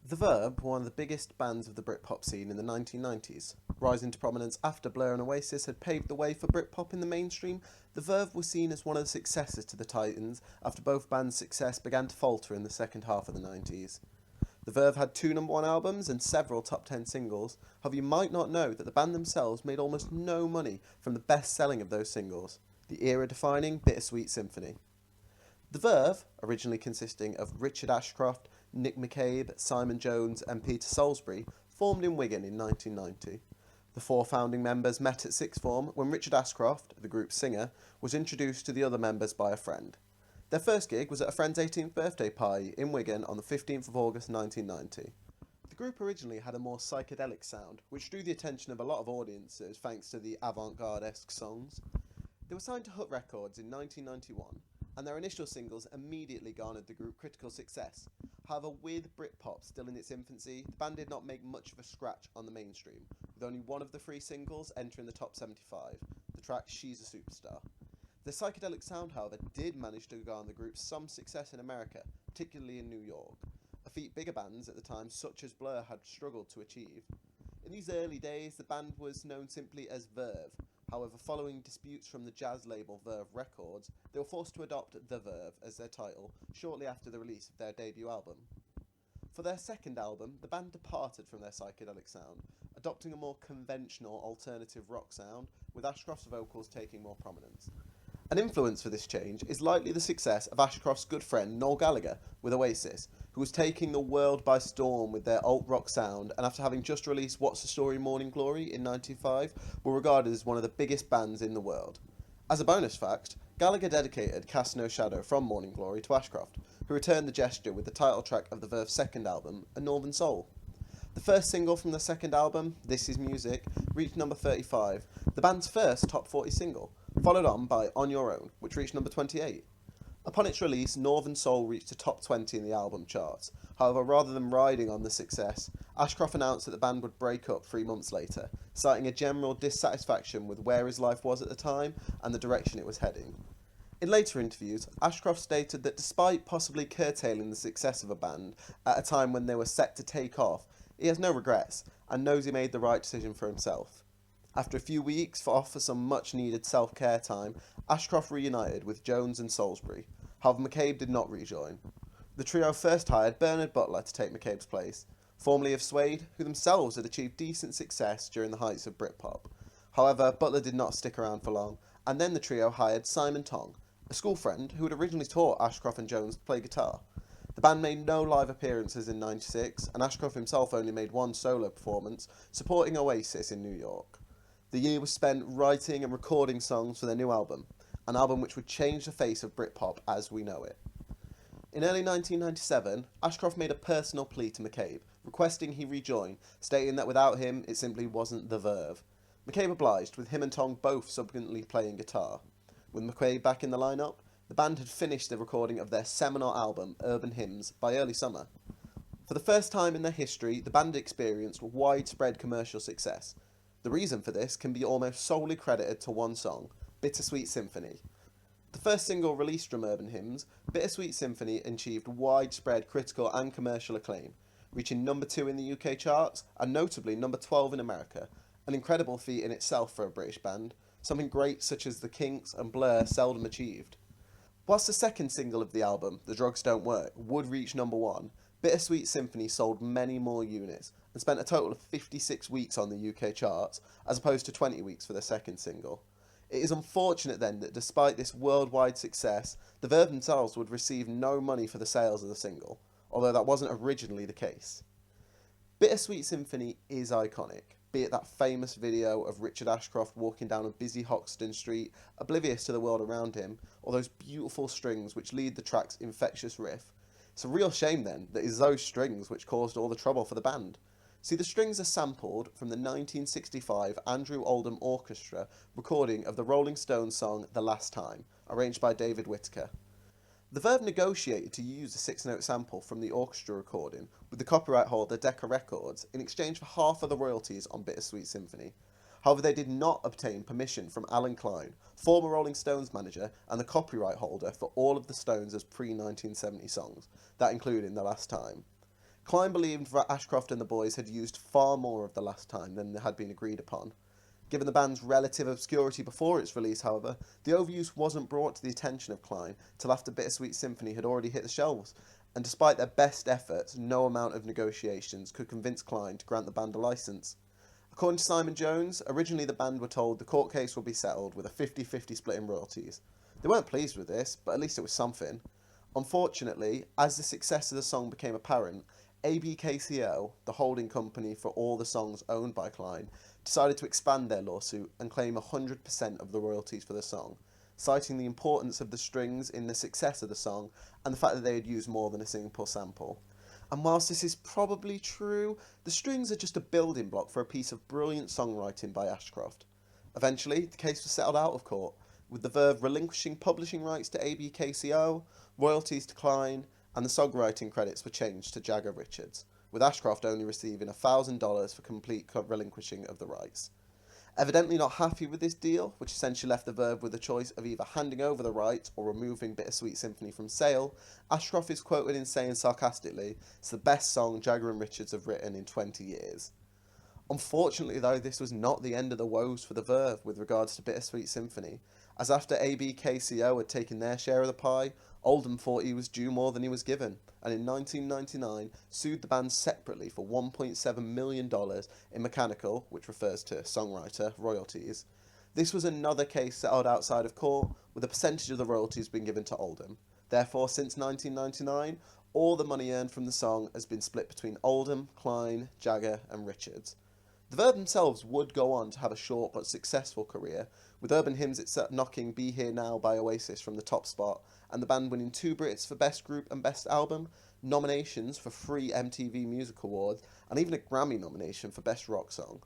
The Verve were one of the biggest bands of the Britpop scene in the 1990s. Rising to prominence after Blur and Oasis had paved the way for Britpop in the mainstream, the Verve were seen as one of the successors to the Titans after both bands' success began to falter in the second half of the 90s. The Verve had two number one albums and several top 10 singles, however you might not know that the band themselves made almost no money from the best selling of those singles, the era-defining Bittersweet Symphony. The Verve, originally consisting of Richard Ashcroft, Nick McCabe, Simon Jones and Peter Salisbury, formed in Wigan in 1990. The four founding members met at sixth form when Richard Ashcroft, the group's singer, was introduced to the other members by a friend. Their first gig was at a friend's 18th birthday party in Wigan on the 15th of August 1990. The group originally had a more psychedelic sound, which drew the attention of a lot of audiences thanks to the avant-garde-esque songs. They were signed to Hut Records in 1991, and their initial singles immediately garnered the group critical success. However, with Britpop still in its infancy, the band did not make much of a scratch on the mainstream, with only one of the three singles entering the top 75, the track She's a Superstar. The psychedelic sound, however, did manage to garner the group some success in America, particularly in New York, a feat bigger bands at the time, such as Blur, had struggled to achieve. In these early days, the band was known simply as Verve. However, following disputes from the jazz label Verve Records, they were forced to adopt The Verve as their title shortly after the release of their debut album. For their second album, the band departed from their psychedelic sound, adopting a more conventional alternative rock sound, with Ashcroft's vocals taking more prominence. An influence for this change is likely the success of Ashcroft's good friend Noel Gallagher with Oasis, who was taking the world by storm with their alt-rock sound, and after having just released What's the Story Morning Glory in '95, were regarded as one of the biggest bands in the world. As a bonus fact, Gallagher dedicated Cast No Shadow from Morning Glory to Ashcroft, who returned the gesture with the title track of the Verve's second album, A Northern Soul. The first single from the second album, This Is Music, reached number 35, the band's first top 40 single, followed on by On Your Own, which reached number 28. Upon its release, Northern Soul reached the top 20 in the album charts. However, rather than riding on the success, Ashcroft announced that the band would break up 3 months later, citing a general dissatisfaction with where his life was at the time and the direction it was heading. In later interviews, Ashcroft stated that despite possibly curtailing the success of a band at a time when they were set to take off, he has no regrets and knows he made the right decision for himself. After a few weeks off for some much needed self-care time, Ashcroft reunited with Jones and Salisbury. However, McCabe did not rejoin. The trio first hired Bernard Butler to take McCabe's place, formerly of Suede, who themselves had achieved decent success during the heights of Britpop. However, Butler did not stick around for long, and then the trio hired Simon Tong, a school friend who had originally taught Ashcroft and Jones to play guitar. The band made no live appearances in '96, and Ashcroft himself only made one solo performance, supporting Oasis in New York. The year was spent writing and recording songs for their new album, an album which would change the face of Britpop as we know it. In early 1997, Ashcroft made a personal plea to McCabe, requesting he rejoin, stating that without him it simply wasn't The Verve. McCabe obliged, with him and Tong both subsequently playing guitar. With McCabe back in the lineup, the band had finished the recording of their seminal album, Urban Hymns, by early summer. For the first time in their history, the band experienced widespread commercial success. The reason for this can be almost solely credited to one song, Bittersweet Symphony. The first single released from Urban Hymns, Bittersweet Symphony achieved widespread critical and commercial acclaim, reaching number 2 in the UK charts and notably number 12 in America, an incredible feat in itself for a British band, something great such as the Kinks and Blur seldom achieved. Whilst the second single of the album, The Drugs Don't Work, would reach number 1, Bittersweet Symphony sold many more units and spent a total of 56 weeks on the UK charts, as opposed to 20 weeks for the second single. It is unfortunate then that despite this worldwide success, the Verve themselves would receive no money for the sales of the single, although that wasn't originally the case. Bittersweet Symphony is iconic, be it that famous video of Richard Ashcroft walking down a busy Hoxton street, oblivious to the world around him, or those beautiful strings which lead the track's infectious riff. It's a real shame then that it's those strings which caused all the trouble for the band. See, the strings are sampled from the 1965 Andrew Oldham Orchestra recording of the Rolling Stones song The Last Time, arranged by David Whittaker. The Verve negotiated to use a 6-note sample from the orchestra recording with the copyright holder Decca Records in exchange for half of the royalties on Bittersweet Symphony. However, they did not obtain permission from Alan Klein, former Rolling Stones manager and the copyright holder for all of the Stones' pre-1970 songs, that including The Last Time. Klein believed that Ashcroft and the boys had used far more of the last time than had been agreed upon. Given the band's relative obscurity before its release, however, the overuse wasn't brought to the attention of Klein till after Bittersweet Symphony had already hit the shelves, and despite their best efforts, no amount of negotiations could convince Klein to grant the band a license. According to Simon Jones, originally the band were told the court case would be settled with a 50-50 split in royalties. They weren't pleased with this, but at least it was something. Unfortunately, as the success of the song became apparent, ABKCO, the holding company for all the songs owned by Klein, decided to expand their lawsuit and claim 100% of the royalties for the song, citing the importance of the strings in the success of the song and the fact that they had used more than a single sample. And whilst this is probably true, the strings are just a building block for a piece of brilliant songwriting by Ashcroft. Eventually, the case was settled out of court, with the Verve relinquishing publishing rights to ABKCO, royalties to Klein, and the songwriting credits were changed to Jagger Richards, with Ashcroft only receiving $1,000 for complete relinquishing of the rights. Evidently not happy with this deal, which essentially left the Verve with the choice of either handing over the rights or removing Bittersweet Symphony from sale, Ashcroft is quoted in saying sarcastically, "It's the best song Jagger and Richards have written in 20 years. Unfortunately though, this was not the end of the woes for the Verve with regards to Bittersweet Symphony, as after ABKCO had taken their share of the pie, Oldham thought he was due more than he was given, and in 1999 sued the band separately for $1.7 million in mechanical, which refers to songwriter, royalties. This was another case settled outside of court, with a percentage of the royalties being given to Oldham. Therefore, since 1999, all the money earned from the song has been split between Oldham, Klein, Jagger and Richards. The Verve themselves would go on to have a short but successful career, with Urban Hymns itself knocking Be Here Now by Oasis from the top spot, and the band winning 2 Brits for Best Group and Best Album, nominations for 3 MTV Music Awards, and even a Grammy nomination for Best Rock Song.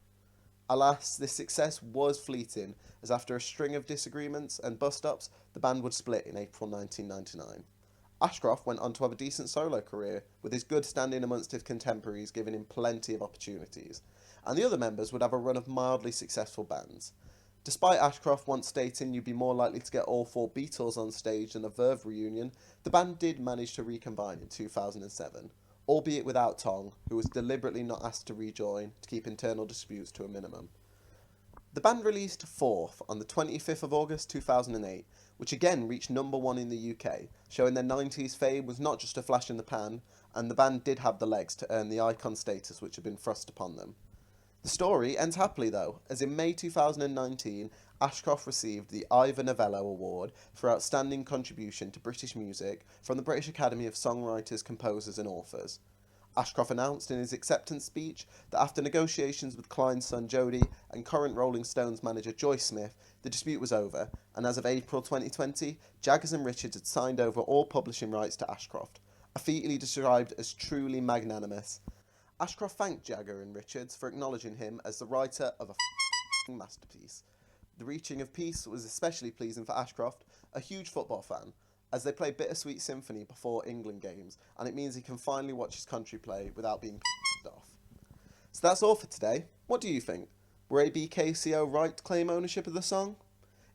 Alas, this success was fleeting, as after a string of disagreements and bust-ups, the band would split in April 1999. Ashcroft went on to have a decent solo career, with his good standing amongst his contemporaries giving him plenty of opportunities, and the other members would have a run of mildly successful bands. Despite Ashcroft once stating you'd be more likely to get all 4 Beatles on stage than a Verve reunion, the band did manage to recombine in 2007, albeit without Tong, who was deliberately not asked to rejoin to keep internal disputes to a minimum. The band released Fourth on the 25th of August 2008, which again reached number 1 in the UK, showing their 90s fame was not just a flash in the pan, and the band did have the legs to earn the icon status which had been thrust upon them. The story ends happily though, as in May 2019, Ashcroft received the Ivor Novello Award for Outstanding Contribution to British Music from the British Academy of Songwriters, Composers and Authors. Ashcroft announced in his acceptance speech that after negotiations with Klein's son Jody and current Rolling Stones manager Joyce Smith, the dispute was over, and as of April 2020, Jaggers and Richards had signed over all publishing rights to Ashcroft, a feat he described as truly magnanimous. Ashcroft thanked Jagger and Richards for acknowledging him as the writer of a masterpiece. The reaching of peace was especially pleasing for Ashcroft, a huge football fan, as they play Bittersweet Symphony before England games, and it means he can finally watch his country play without being pissed off. So that's all for today. What do you think? Were ABKCO right to claim ownership of the song?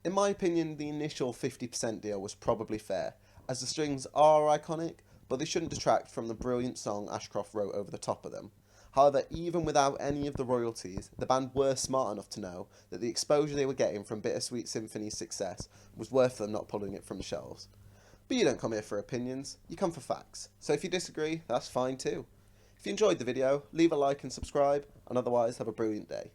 In my opinion, the initial 50% deal was probably fair, as the strings are iconic, but they shouldn't detract from the brilliant song Ashcroft wrote over the top of them. However, even without any of the royalties, the band were smart enough to know that the exposure they were getting from Bittersweet Symphony's success was worth them not pulling it from the shelves. But you don't come here for opinions, you come for facts. So if you disagree, that's fine too. If you enjoyed the video, leave a like and subscribe, and otherwise have a brilliant day.